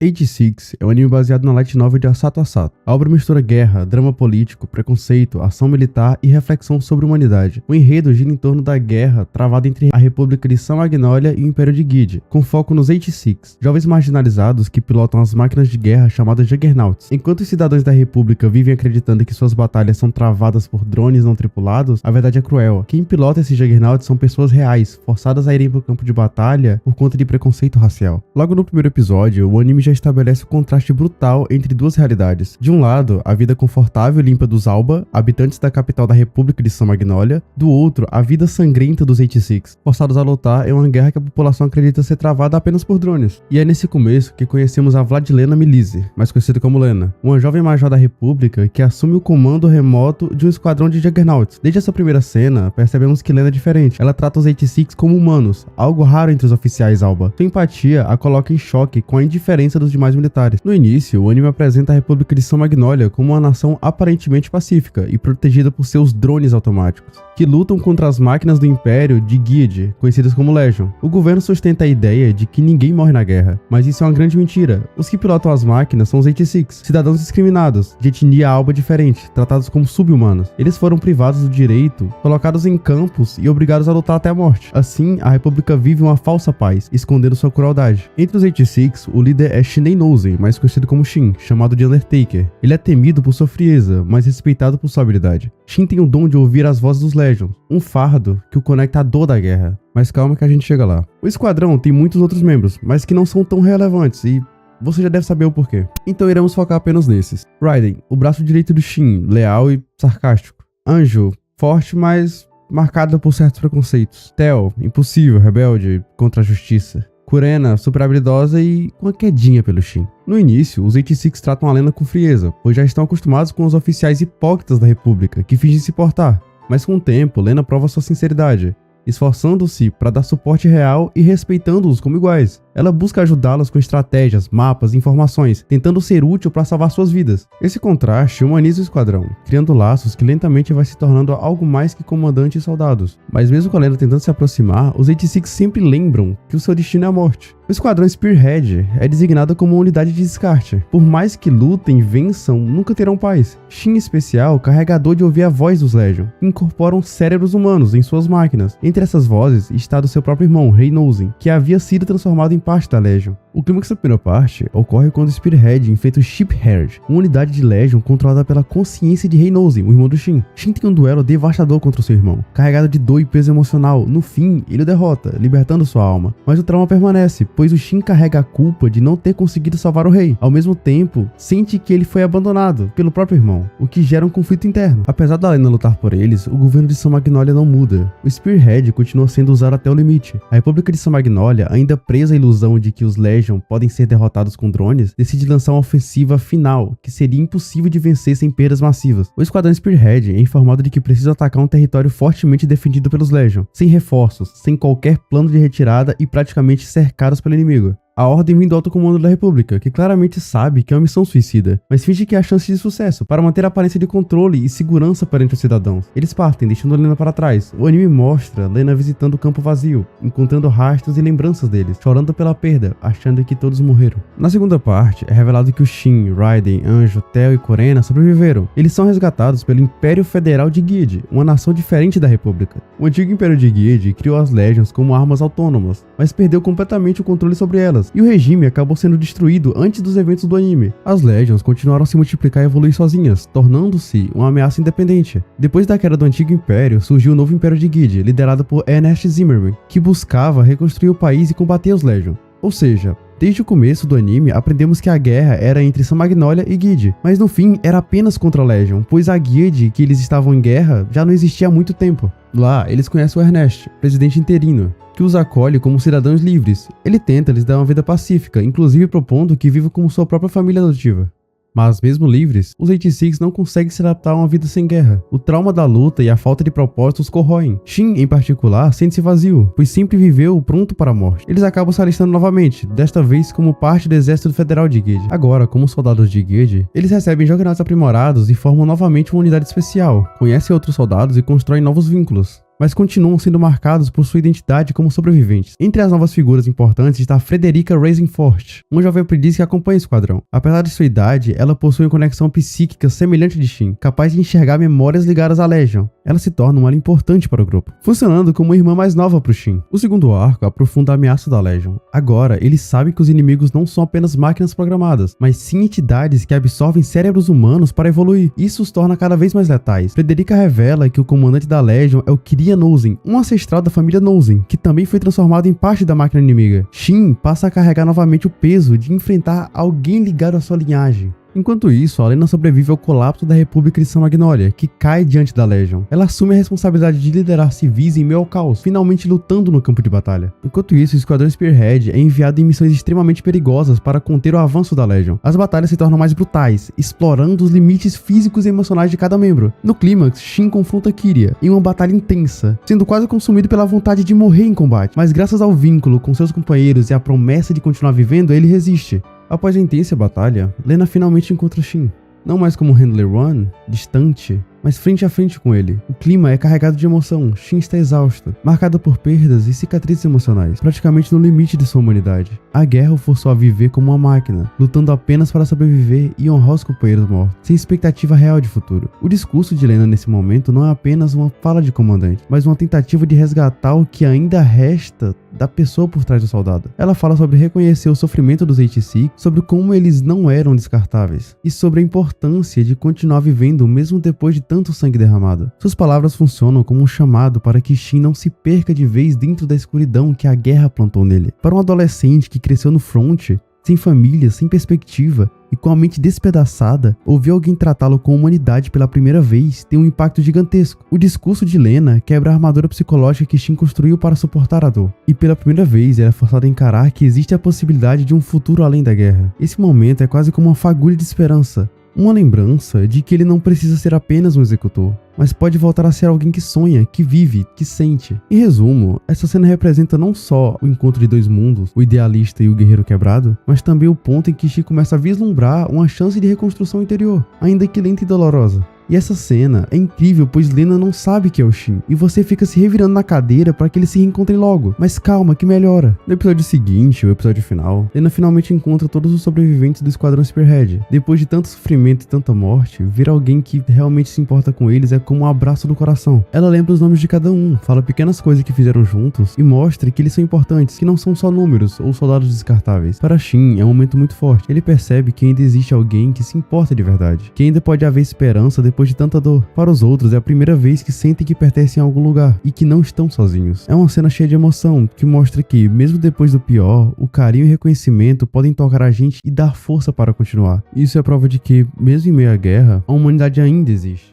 86 é um anime baseado na light novel de Asato Asato. A obra mistura guerra, drama político, preconceito, ação militar e reflexão sobre a humanidade. O enredo gira em torno da guerra travada entre a República de San Magnolia e o Império de Guide, com foco nos 86, jovens marginalizados que pilotam as máquinas de guerra chamadas Juggernauts. Enquanto os cidadãos da República vivem acreditando que suas batalhas são travadas por drones não tripulados, a verdade é cruel. Quem pilota esses Juggernauts são pessoas reais, forçadas a irem para o campo de batalha por conta de preconceito racial. Logo no primeiro episódio, o anime já estabelece o contraste brutal entre duas realidades. De um lado, a vida confortável e limpa dos Alba, habitantes da capital da República de San Magnolia. Do outro, a vida sangrenta dos 86, forçados a lutar em uma guerra que a população acredita ser travada apenas por drones. E é nesse começo que conhecemos a Vladilena Milise, mais conhecida como Lena, uma jovem major da República que assume o comando remoto de um esquadrão de Juggernauts. Desde essa primeira cena, percebemos que Lena é diferente. Ela trata os 86 como humanos, algo raro entre os oficiais Alba. Sua empatia a coloca em choque com a indiferença dos demais militares. No início, o anime apresenta a República de San Magnolia como uma nação aparentemente pacífica e protegida por seus drones automáticos, que lutam contra as máquinas do Império de Guide, conhecidas como Legion. O governo sustenta a ideia de que ninguém morre na guerra, mas isso é uma grande mentira. Os que pilotam as máquinas são os 86, cidadãos discriminados, de etnia alba diferente, tratados como sub-humanos. Eles foram privados do direito, colocados em campos e obrigados a lutar até a morte. Assim, a República vive uma falsa paz, escondendo sua crueldade. Entre os 86, o líder é Shinei Nozen, mais conhecido como Shin, chamado de Undertaker. Ele é temido por sua frieza, mas respeitado por sua habilidade. Shin tem o dom de ouvir as vozes dos Legions, um fardo que o conecta à dor da guerra. Mas calma que a gente chega lá. O esquadrão tem muitos outros membros, mas que não são tão relevantes e você já deve saber o porquê. Então iremos focar apenas nesses. Raiden, o braço direito do Shin, leal e sarcástico. Anjo, forte, mas marcado por certos preconceitos. Tel, impossível, rebelde, contra a justiça. Kurena, super habilidosa e com uma quedinha pelo Shin. No início, os 86 tratam a Lena com frieza, pois já estão acostumados com os oficiais hipócritas da República, que fingem se portar. Mas com o tempo, Lena prova sua sinceridade, esforçando-se para dar suporte real e respeitando-os como iguais. Ela busca ajudá-los com estratégias, mapas e informações, tentando ser útil para salvar suas vidas. Esse contraste humaniza o esquadrão, criando laços que lentamente vai se tornando algo mais que comandante e soldados. Mas mesmo com a Lena tentando se aproximar, os 86 sempre lembram que o seu destino é a morte. O esquadrão Spearhead é designado como uma unidade de descarte. Por mais que lutem e vençam, nunca terão paz. Shin especial, carregador de ouvir a voz dos Legion, incorporam cérebros humanos em suas máquinas. Entre essas vozes está do seu próprio irmão, Rei Nozen, que havia sido transformado em parte da Legion. O clímax da primeira parte ocorre quando Spearhead enfrenta o Sheephead, uma unidade de Legion controlada pela consciência de Rei Nozen, o irmão do Shin. Shin tem um duelo devastador contra o seu irmão, carregado de dor e peso emocional. No fim, ele o derrota, libertando sua alma. Mas o trauma permanece, pois o Shin carrega a culpa de não ter conseguido salvar o rei. Ao mesmo tempo, sente que ele foi abandonado pelo próprio irmão, o que gera um conflito interno. Apesar da Lena lutar por eles, o governo de San Magnolia não muda. O Spearhead continua sendo usado até o limite. A República de San Magnolia, ainda presa à ilusão de que os Legion podem ser derrotados com drones, decide lançar uma ofensiva final, que seria impossível de vencer sem perdas massivas. O esquadrão Spearhead é informado de que precisa atacar um território fortemente defendido pelos Legion, sem reforços, sem qualquer plano de retirada e praticamente cercados pelo inimigo. A ordem vem do alto comando da República, que claramente sabe que é uma missão suicida, mas finge que há chance de sucesso, para manter a aparência de controle e segurança perante os cidadãos. Eles partem, deixando Lena para trás. O anime mostra Lena visitando o campo vazio, encontrando rastros e lembranças deles, chorando pela perda, achando que todos morreram. Na segunda parte, é revelado que o Shin, Raiden, Anjo, Tel e Kurena sobreviveram. Eles são resgatados pelo Império Federal de Guide, uma nação diferente da República. O antigo Império de Guide criou as Legions como armas autônomas, mas perdeu completamente o controle sobre elas, e o regime acabou sendo destruído antes dos eventos do anime. As Legions continuaram a se multiplicar e evoluir sozinhas, tornando-se uma ameaça independente. Depois da queda do antigo império, surgiu o novo Império de Guide, liderado por Ernest Zimmerman, que buscava reconstruir o país e combater os Legion. Ou seja, desde o começo do anime, aprendemos que a guerra era entre San Magnolia e Guide, mas no fim era apenas contra a Legion, pois a Guide que eles estavam em guerra já não existia há muito tempo. Lá, eles conhecem o Ernest, presidente interino, que os acolhe como cidadãos livres. Ele tenta lhes dar uma vida pacífica, inclusive propondo que vivam como sua própria família adotiva. Mas mesmo livres, os 86 não conseguem se adaptar a uma vida sem guerra. O trauma da luta e a falta de propósitos corroem. Shin, em particular, sente-se vazio, pois sempre viveu pronto para a morte. Eles acabam se alistando novamente, desta vez como parte do Exército Federal de Guide. Agora, como soldados de Guide, eles recebem Juggernauts aprimorados e formam novamente uma unidade especial, conhecem outros soldados e constroem novos vínculos. mas continuam sendo marcados por sua identidade como sobreviventes. Entre as novas figuras importantes está Frederica Rasenfort, uma jovem aprendiz que acompanha o esquadrão. Apesar de sua idade, ela possui uma conexão psíquica semelhante de Shin, capaz de enxergar memórias ligadas à Legion. Ela se torna uma área importante para o grupo, funcionando como uma irmã mais nova para o Shin. O segundo arco aprofunda a ameaça da Legion. Agora, eles sabem que os inimigos não são apenas máquinas programadas, mas sim entidades que absorvem cérebros humanos para evoluir. Isso os torna cada vez mais letais. Frederica revela que o comandante da Legion é o Kiria Nozen, um ancestral da família Nozen, que também foi transformado em parte da máquina inimiga. Shin passa a carregar novamente o peso de enfrentar alguém ligado à sua linhagem. Enquanto isso, a Lena sobrevive ao colapso da República de São Magnolia, que cai diante da Legion. Ela assume a responsabilidade de liderar civis em meio ao caos, finalmente lutando no campo de batalha. Enquanto isso, o Esquadrão Spearhead é enviado em missões extremamente perigosas para conter o avanço da Legion. As batalhas se tornam mais brutais, explorando os limites físicos e emocionais de cada membro. No clímax, Shin confronta Kiria em uma batalha intensa, sendo quase consumido pela vontade de morrer em combate, mas graças ao vínculo com seus companheiros e à promessa de continuar vivendo, ele resiste. Após a intensa batalha, Lena finalmente encontra Shin. Não mais como Handler One, distante, mas frente a frente com ele. O clima é carregado de emoção, Shin está exausto, marcado por perdas e cicatrizes emocionais, praticamente no limite de sua humanidade. A guerra o forçou a viver como uma máquina, lutando apenas para sobreviver e honrar os companheiros mortos, sem expectativa real de futuro. O discurso de Lena nesse momento não é apenas uma fala de comandante, mas uma tentativa de resgatar o que ainda resta da pessoa por trás do soldado. Ela fala sobre reconhecer o sofrimento dos 86, sobre como eles não eram descartáveis, e sobre a importância de continuar vivendo mesmo depois de tanto sangue derramado. Suas palavras funcionam como um chamado para que Shin não se perca de vez dentro da escuridão que a guerra plantou nele. Para um adolescente que cresceu no front, sem família, sem perspectiva e com a mente despedaçada, ouvir alguém tratá-lo com humanidade pela primeira vez tem um impacto gigantesco. O discurso de Lena quebra a armadura psicológica que Shin construiu para suportar a dor, e pela primeira vez ela é forçada a encarar que existe a possibilidade de um futuro além da guerra. Esse momento é quase como uma fagulha de esperança, uma lembrança de que ele não precisa ser apenas um executor, mas pode voltar a ser alguém que sonha, que vive, que sente. Em resumo, essa cena representa não só o encontro de dois mundos, o idealista e o guerreiro quebrado, mas também o ponto em que Shin começa a vislumbrar uma chance de reconstrução interior, ainda que lenta e dolorosa. E essa cena é incrível, pois Lena não sabe que é o Shin, e você fica se revirando na cadeira para que eles se reencontrem logo. Mas calma, que melhora. No episódio seguinte, o episódio final, Lena finalmente encontra todos os sobreviventes do Esquadrão Spearhead. Depois de tanto sofrimento e tanta morte, ver alguém que realmente se importa com eles é como um abraço do coração. Ela lembra os nomes de cada um, fala pequenas coisas que fizeram juntos e mostra que eles são importantes, que não são só números ou soldados descartáveis. Para Shin é um momento muito forte. Ele percebe que ainda existe alguém que se importa de verdade, que ainda pode haver esperança depois de tanta dor. Para os outros é a primeira vez que sentem que pertencem a algum lugar e que não estão sozinhos. É uma cena cheia de emoção que mostra que, mesmo depois do pior, o carinho e reconhecimento podem tocar a gente e dar força para continuar. Isso é prova de que, mesmo em meio à guerra, a humanidade ainda existe.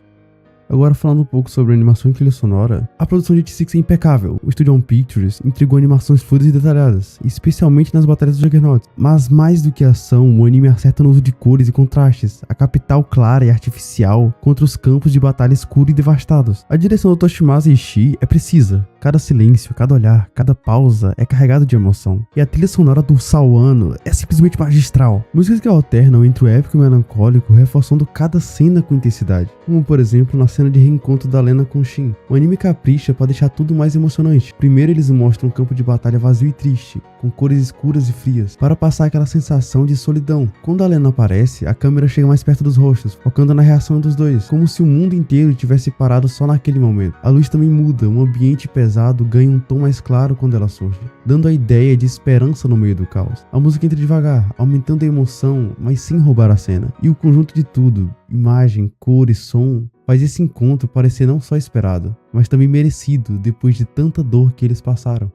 Agora falando um pouco sobre a animação e trilha sonora, a produção de 86 é impecável. O Studio One Pictures entregou animações fluidas e detalhadas, especialmente nas batalhas do Juggernaut. Mas mais do que a ação, o anime acerta no uso de cores e contrastes, a capital clara e artificial contra os campos de batalha escuros e devastados. A direção do Toshimasa Ishii é precisa. Cada silêncio, cada olhar, cada pausa é carregado de emoção. E a trilha sonora do Sawano é simplesmente magistral. Músicas que alternam entre o épico e o melancólico, reforçando cada cena com intensidade. Como por exemplo na cena de reencontro da Lena com Shin. O anime capricha para deixar tudo mais emocionante. Primeiro eles mostram um campo de batalha vazio e triste, com cores escuras e frias, para passar aquela sensação de solidão. Quando a Lena aparece, a câmera chega mais perto dos rostos, focando na reação dos dois, como se o mundo inteiro tivesse parado só naquele momento. A luz também muda, um ambiente pesado ganha um tom mais claro quando ela surge, dando a ideia de esperança no meio do caos. A música entra devagar, aumentando a emoção, mas sem roubar a cena. E o conjunto de tudo, imagem, cor e som, faz esse encontro parecer não só esperado, mas também merecido depois de tanta dor que eles passaram.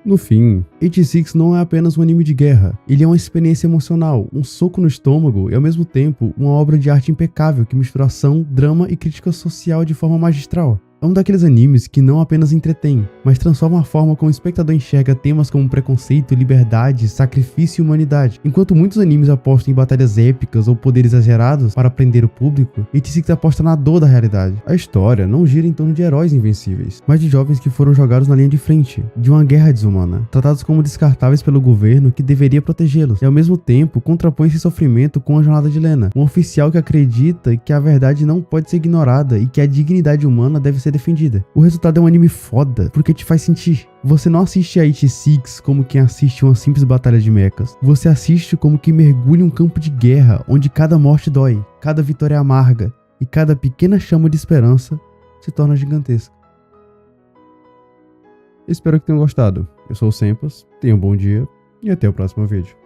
No fim, 86 não é apenas um anime de guerra, ele é uma experiência emocional, um soco no estômago e ao mesmo tempo uma obra de arte impecável que mistura ação, drama e crítica social de forma magistral. É um daqueles animes que não apenas entretém, mas transforma a forma como o espectador enxerga temas como preconceito, liberdade, sacrifício e humanidade. Enquanto muitos animes apostam em batalhas épicas ou poderes exagerados para prender o público, 86 aposta na dor da realidade. A história não gira em torno de heróis invencíveis, mas de jovens que foram jogados na linha de frente, de uma guerra desumana, tratados como descartáveis pelo governo que deveria protegê-los, e ao mesmo tempo contrapõe esse sofrimento com a jornada de Lena, um oficial que acredita que a verdade não pode ser ignorada e que a dignidade humana deve ser defendida. O resultado é um anime foda, porque te faz sentir. Você não assiste a It Six como quem assiste uma simples batalha de mechas. Você assiste como quem mergulha em um campo de guerra, onde cada morte dói, cada vitória é amarga, e cada pequena chama de esperança se torna gigantesca. Espero que tenham gostado. Eu sou o Sempas, tenham um bom dia e até o próximo vídeo.